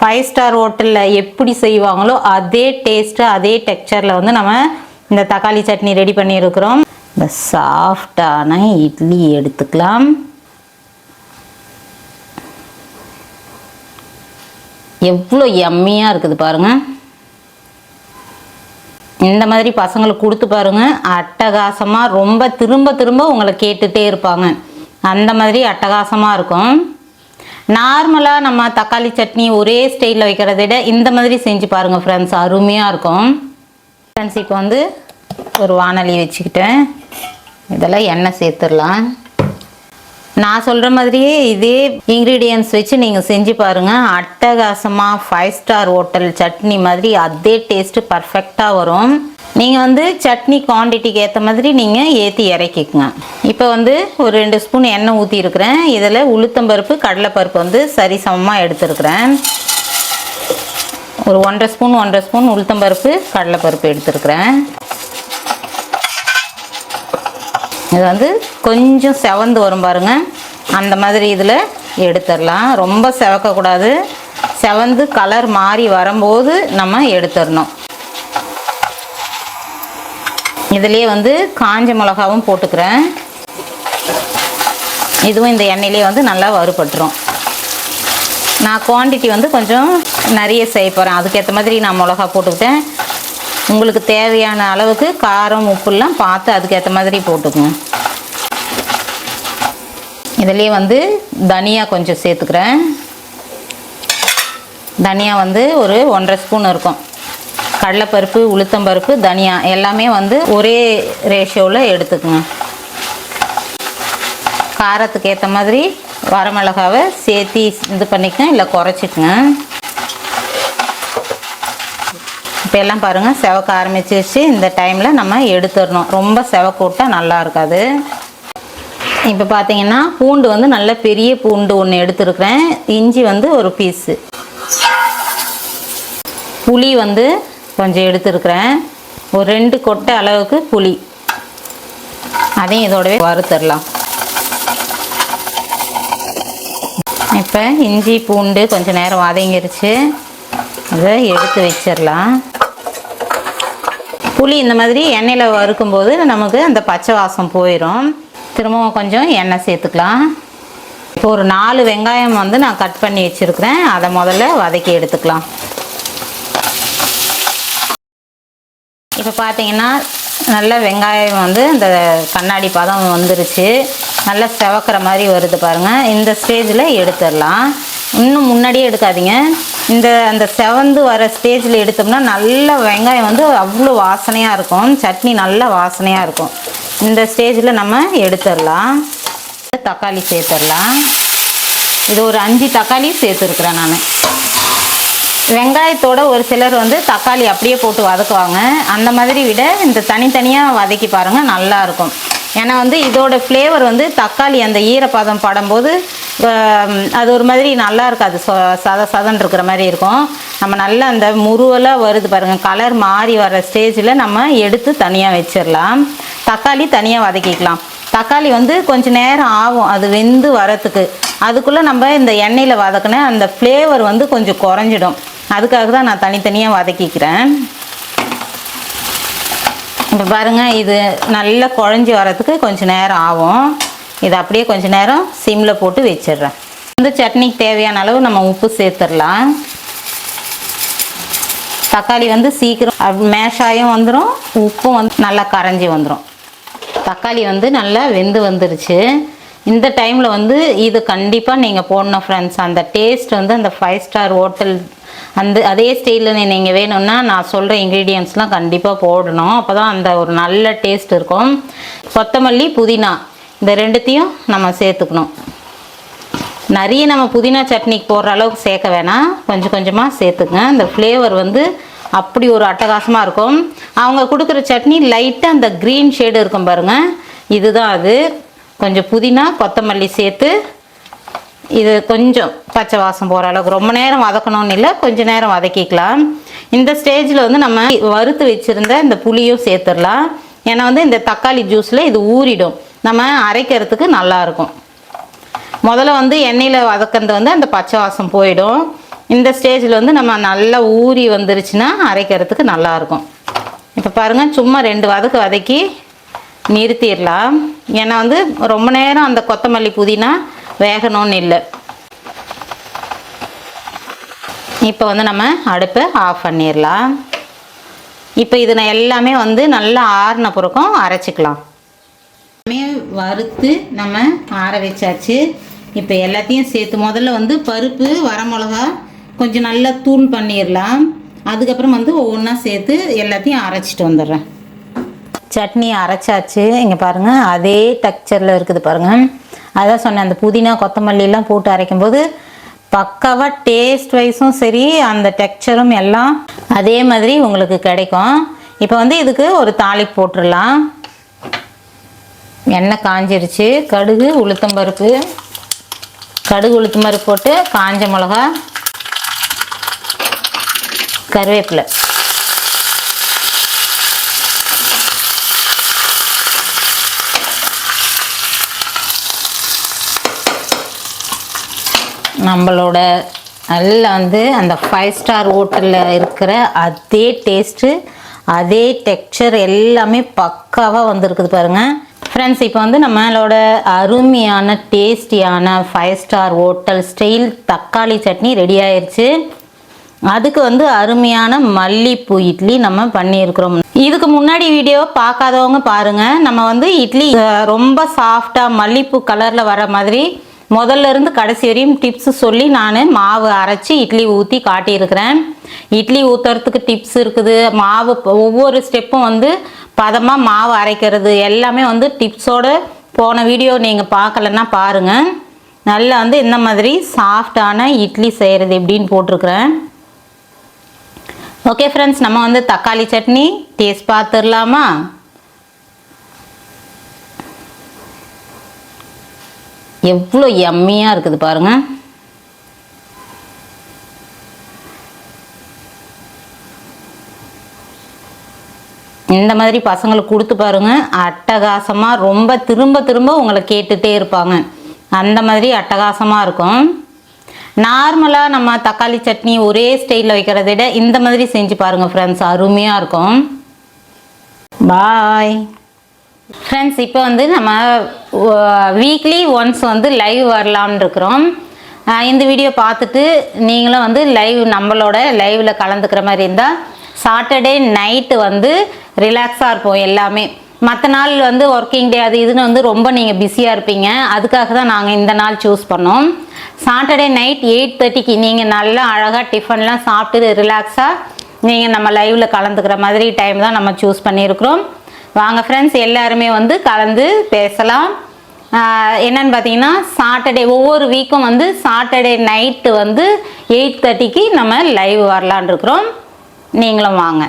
5 star ஹோட்டலில் எப்படி செய்வாங்களோ அதே டேஸ்ட்டு அதே டெக்ஸ்சரில் வந்து நம்ம இந்த தக்காளி சட்னி ரெடி பண்ணியிருக்கிறோம். இந்த சாஃப்டான இட்லி எடுத்துக்கலாம். எவ்வளோ யம்மியாக இருக்குது பாருங்கள். இந்த மாதிரி பசங்களுக்கு கொடுத்து பாருங்கள், அட்டகாசமாக ரொம்ப திரும்ப திரும்ப உங்களை கேட்டுகிட்டே இருப்பாங்க. அந்த மாதிரி அட்டகாசமாக இருக்கும். நார்மலாக நம்ம தக்காளி சட்னி ஒரே ஸ்டைலில் வைக்கிறத விட இந்த மாதிரி செஞ்சு பாருங்கள் ஃப்ரெண்ட்ஸ், அருமையாக இருக்கும். ஃப்ரெண்ட்ஸ் இப்போ வந்து ஒரு வானொலி வச்சுக்கிட்டேன். இதெல்லாம் எண்ணெய் சேர்த்துடலாம். நான் சொல்கிற மாதிரியே இதே இன்க்ரீடியன்ட்ஸ் வச்சு நீங்கள் செஞ்சு பாருங்கள். அட்டகாசமாக 5 ஸ்டார் ஹோட்டல் சட்னி மாதிரி அதே டேஸ்ட்டு பர்ஃபெக்டாக வரும். நீங்கள் வந்து சட்னி குவான்டிட்டிக்கு ஏற்ற மாதிரி நீங்கள் ஏற்றி இறக்கிக்குங்க. இப்போ வந்து ஒரு 2 ஸ்பூன் எண்ணெய் ஊற்றிருக்கிறேன். இதில் உளுத்தம்பருப்பு கடலைப்பருப்பு வந்து சரிசமமாக எடுத்துருக்கிறேன். ஒரு 1.5 ஸ்பூன் உளுத்தம்பருப்பு கடலைப்பருப்பு எடுத்துருக்கிறேன். இது வந்து கொஞ்சம் செவந்து வரும் பாருங்கள், அந்த மாதிரி இதில் எடுத்துடலாம். ரொம்ப செவக்கக்கூடாது, செவந்து கலர் மாறி வரும்போது நம்ம எடுத்துடணும். இதுலேயே வந்து காஞ்ச மிளகாவும் போட்டுக்கிறேன். இதுவும் இந்த எண்ணெயிலே வந்து நல்லா வறுபட்டுரும். நான் குவான்டிட்டி வந்து கொஞ்சம் நிறைய செய்ய போகிறேன், அதுக்கேற்ற மாதிரி நான் மிளகா போட்டுக்கிட்டேன். உங்களுக்கு தேவையான அளவுக்கு காரம் உப்புலாம் பார்த்து அதுக்கேற்ற மாதிரி போட்டுக்குங்க. இதுலேயே வந்து தனியா கொஞ்சம் சேர்த்துக்கிறேன். தனியா வந்து ஒரு 1.5 ஸ்பூன் இருக்கும். கடலைப்பருப்பு உளுத்தம்பருப்பு தனியா எல்லாமே வந்து ஒரே ரேஷியோவில் எடுத்துக்குங்க. காரத்துக்கு ஏற்ற மாதிரி வரமிளகாவை சேர்த்து இது பண்ணிக்கங்க, இல்லை குறைச்சிக்குங்க. இப்போ எல்லாம் பாருங்கள் செவக்க ஆரம்பிச்சிருச்சு. இந்த டைமில் நம்ம எடுத்துடணும், ரொம்ப செவக்க விட்டால் நல்லா இருக்காது. இப்போ பார்த்தீங்கன்னா பூண்டு வந்து நல்ல பெரிய பூண்டு ஒன்று எடுத்துருக்கிறேன். இஞ்சி வந்து ஒரு பீஸு, புளி வந்து கொஞ்சம் எடுத்துருக்கிறேன். ஒரு 2 கொட்டை அளவுக்கு புளி, அதையும் இதோடவே வறுத்துடலாம். இப்போ இஞ்சி பூண்டு கொஞ்சம் நேரம் வதங்கிருச்சு, அதை எடுத்து வச்சிடலாம். புளி இந்த மாதிரி எண்ணெயில் வறுக்கும்போது நமக்கு அந்த பச்சை வாசம் போயிடும். திரும்பவும் கொஞ்சம் எண்ணெய் சேர்த்துக்கலாம். இப்போ ஒரு 4 வெங்காயம் வந்து நான் கட் பண்ணி வச்சுருக்கிறேன், அதை முதல்ல வதக்கி எடுத்துக்கலாம். இப்போ பார்த்தீங்கன்னா நல்ல வெங்காயம் வந்து இந்த கண்ணாடி பதம் வந்துருச்சு, நல்லா செவக்கிற மாதிரி வருது பாருங்கள். இந்த ஸ்டேஜில் எடுத்துடலாம். இன்னும் முன்னாடியே எடுக்காதீங்க, அந்த செவந்து வர ஸ்டேஜில் எடுத்தோம்னா நல்ல வெங்காயம் வந்து அவ்வளோ வாசனையாக இருக்கும், சட்னி நல்ல வாசனையாக இருக்கும். இந்த ஸ்டேஜில் நம்ம எடுத்துடலாம். தக்காளி சேர்த்துடலாம். இது ஒரு 5 தக்காளி சேர்த்துருக்குறேன் நான். வெங்காயத்தோட ஒரு சிலர் வந்து தக்காளி அப்படியே போட்டு வதக்குவாங்க, அந்த மாதிரி விட இந்த தனித்தனியாக வதக்கி பாருங்கள், நல்லாயிருக்கும். ஏன்னா வந்து இதோட ஃப்ளேவர் வந்து தக்காளி அந்த ஈரப்பதம் படும்போது அது ஒரு மாதிரி நல்லா இருக்காது, சதன்னு இருக்கிற மாதிரி இருக்கும். நம்ம நல்லா அந்த முருவலாக வருது பாருங்கள், கலர் மாறி வர ஸ்டேஜில் நம்ம எடுத்து தனியாக வச்சிடலாம். தக்காளி தனியாக வதக்கிக்கலாம். தக்காளி வந்து கொஞ்சம் நேரம் ஆகும் அது வெந்து வரத்துக்கு. அதுக்குள்ளே நம்ம இந்த எண்ணெயில் வதக்கின அந்த ஃப்ளேவர் வந்து கொஞ்சம் குறைஞ்சிடும். அதுக்காக தான் நான் தனித்தனியாக வதக்கிக்கிறேன். இப்போ பாருங்கள், இது நல்லா குழஞ்சி வரத்துக்கு கொஞ்சம் நேரம் ஆகும். இதை அப்படியே கொஞ்சம் நேரம் சிம்மில் போட்டு வச்சிடுறேன். இந்த சட்னிக்கு தேவையான அளவு நம்ம உப்பு சேர்த்துடலாம். தக்காளி வந்து சீக்கிரம் மேஷாயும் வந்துடும், உப்பும் வந்து நல்லா கரைஞ்சி வந்துடும். தக்காளி வந்து நல்லா வெந்து வந்துருச்சு. இந்த டைமில் வந்து இது கண்டிப்பாக நீங்கள் போடணும் ஃப்ரெண்ட்ஸ். அந்த டேஸ்ட் வந்து அந்த 5 ஸ்டார் ஹோட்டல் அதே ஸ்டைலில் நீங்கள் வேணும்னா நான் சொல்கிற இன்க்ரீடியன்ட்ஸ்லாம் கண்டிப்பாக போடணும், அப்போ தான் அந்த ஒரு நல்ல டேஸ்ட் இருக்கும். கொத்தமல்லி புதினா இந்த 2த்தையும் நம்ம சேர்த்துக்கணும். நிறைய நம்ம புதினா சட்னிக்கு போடுற அளவுக்கு சேர்க்க வேணாம், கொஞ்சம் கொஞ்சமாக சேர்த்துக்குங்க. இந்த ஃப்ளேவர் வந்து அப்படி ஒரு அட்டகாசமாக இருக்கும். அவங்க கொடுக்குற சட்னி லைட்டாக அந்த க்ரீன் ஷேடு இருக்கும் பாருங்கள், இதுதான் அது. கொஞ்சம் புதினா கொத்தமல்லி சேர்த்து இது கொஞ்சம் பச்சை வாசம் போகிற அளவுக்கு ரொம்ப நேரம் வதக்கணும்னு இல்லை, கொஞ்சம் நேரம் வதக்கிக்கலாம். இந்த ஸ்டேஜில் வந்து நம்ம வறுத்து வச்சுருந்த இந்த புளியும் சேர்த்துடலாம். ஏன்னா வந்து இந்த தக்காளி ஜூஸில் இது ஊறிடும், நம்ம அரைக்கிறதுக்கு நல்லாயிருக்கும். முதல்ல வந்து எண்ணெயில் வதக்கிறது வந்து அந்த பச்சை வாசம் போயிடும். இந்த ஸ்டேஜில் வந்து நம்ம நல்லா ஊறி வந்துருச்சுன்னா அரைக்கிறதுக்கு நல்லாயிருக்கும். இப்போ பாருங்கள், சும்மா 2 வதக்கு வதக்கி நிறுத்திடலாம். ஏன்னா வந்து ரொம்ப நேரம் அந்த கொத்தமல்லி புதினா வேகணும்னு இல்லை. இப்போ வந்து நம்ம அடுப்பை ஆஃப் பண்ணிடலாம். இப்போ இது நான் எல்லாமே வந்து நல்லா ஆறின பிறக்கும் அரைச்சிக்கலாம். வறுத்து நம்ம ஆற வச்சாச்சு. இப்போ எல்லாத்தையும் சேர்த்து முதல்ல வந்து பருப்பு, வரமிளகா கொஞ்சம் நல்லா தூள் பண்ணிடலாம். அதுக்கப்புறம் வந்து ஒவ்வொன்றா சேர்த்து எல்லாத்தையும் அரைச்சிட்டு வந்துடுறேன். சட்னி அரைச்சாச்சு. இங்கே பாருங்கள், அதே டெக்ஸ்சரில் இருக்குது பாருங்கள். அதான் சொன்னேன், அந்த புதினா கொத்தமல்லிலாம் போட்டு அரைக்கும்போது பக்காவாக டேஸ்ட் வைஸும் சரி, அந்த டெக்ஸ்சரும் எல்லாம் அதே மாதிரி உங்களுக்கு கிடைக்கும். இப்போ வந்து இதுக்கு ஒரு தாளிப்பு போட்டுடலாம். எண்ணெய் காஞ்சிருச்சு. கடுகு உளுத்தம்பருப்பு போட்டு காஞ்ச மிளகா, கருவேப்பிலை, நம்மளோட நல்லா வந்து அந்த 5 ஸ்டார் ஹோட்டலில் இருக்கிற அதே டேஸ்ட்டு, அதே டெக்ஸ்சர் எல்லாமே பக்காவாக வந்துருக்குது பாருங்கள் ஃப்ரெண்ட்ஸ். இப்போ வந்து நம்மளோட அருமையான டேஸ்டியான 5 ஸ்டார் ஹோட்டல் ஸ்டைல் தக்காளி சட்னி ரெடி ஆயிடுச்சு. அதுக்கு வந்து அருமையான மல்லிப்பூ இட்லி நம்ம பண்ணியிருக்கிறோம். இதுக்கு முன்னாடி வீடியோ பார்க்காதவங்க பாருங்கள். நம்ம வந்து இட்லி ரொம்ப சாஃப்டாக மல்லிப்பூ கலரில் வர மாதிரி முதல்ல இருந்து கடைசி வரையும் டிப்ஸ் சொல்லி நான் மாவு அரைச்சி இட்லி ஊற்றி காட்டியிருக்கிறேன். இட்லி ஊற்றுறதுக்கு டிப்ஸ் இருக்குது. மாவு ஒவ்வொரு ஸ்டெப்பும் வந்து பதமாக மாவு அரைக்கிறது எல்லாமே வந்து டிப்ஸோடு போன வீடியோ நீங்கள் பார்க்கலன்னா பாருங்கள். நல்லா வந்து இந்த மாதிரி சாஃப்டான இட்லி செய்கிறது எப்படின்னு போட்டிருக்கிறேன். ஓகே ஃப்ரெண்ட்ஸ், நம்ம வந்து தக்காளி சட்னி டேஸ்ட் பார்த்துடலாமா? எவ்வளோ யம்மியாக இருக்குது பாருங்கள். இந்த மாதிரி பசங்களுக்கு கொடுத்து பாருங்கள், அட்டகாசமாக ரொம்ப திரும்ப திரும்ப உங்களை கேட்டுகிட்டே இருப்பாங்க. அந்த மாதிரி அட்டகாசமாக இருக்கும். நார்மலாக நம்ம தக்காளி சட்னி ஒரே ஸ்டைலில் வைக்கிறத விட இந்த மாதிரி செஞ்சு பாருங்கள் ஃப்ரெண்ட்ஸ், அருமையாக இருக்கும். Bye friends. இப்போ வந்து நம்ம வீக்லி ஒன்ஸ் வந்து லைவ் வரலாம்னு இருக்கிறோம். இந்த வீடியோ பார்த்துட்டு நீங்களும் வந்து நம்மளோட லைவில் கலந்துக்கிற மாதிரி இருந்தால் சாட்டர்டே நைட்டு வந்து ரிலாக்ஸாக இருப்போம் எல்லாமே. மற்ற நாள் வந்து ஒர்க்கிங் டே அது இதுன்னு வந்து ரொம்ப நீங்கள் பிஸியாக இருப்பீங்க. அதுக்காக தான் நாங்கள் இந்த நாள் சூஸ் பண்ணோம். சாட்டர்டே நைட் 8:30க்கு நீங்கள் நல்லா அழகாக டிஃபன்லாம் சாப்பிட்டு ரிலாக்ஸாக நீங்கள் நம்ம லைவில் கலந்துக்கிற மாதிரி டைம் தான் நம்ம சூஸ் பண்ணியிருக்கிறோம். வாங்க ஃப்ரெண்ட்ஸ், எல்லாருமே வந்து கலந்து பேசலாம். என்னன்னு பார்த்தீங்கன்னா, சாட்டர்டே ஒவ்வொரு வீக்கும் வந்து சாட்டர்டே நைட்டு வந்து 8:30க்கு நம்ம லைவ் வரலான் இருக்கிறோம். நீங்களும் வாங்க.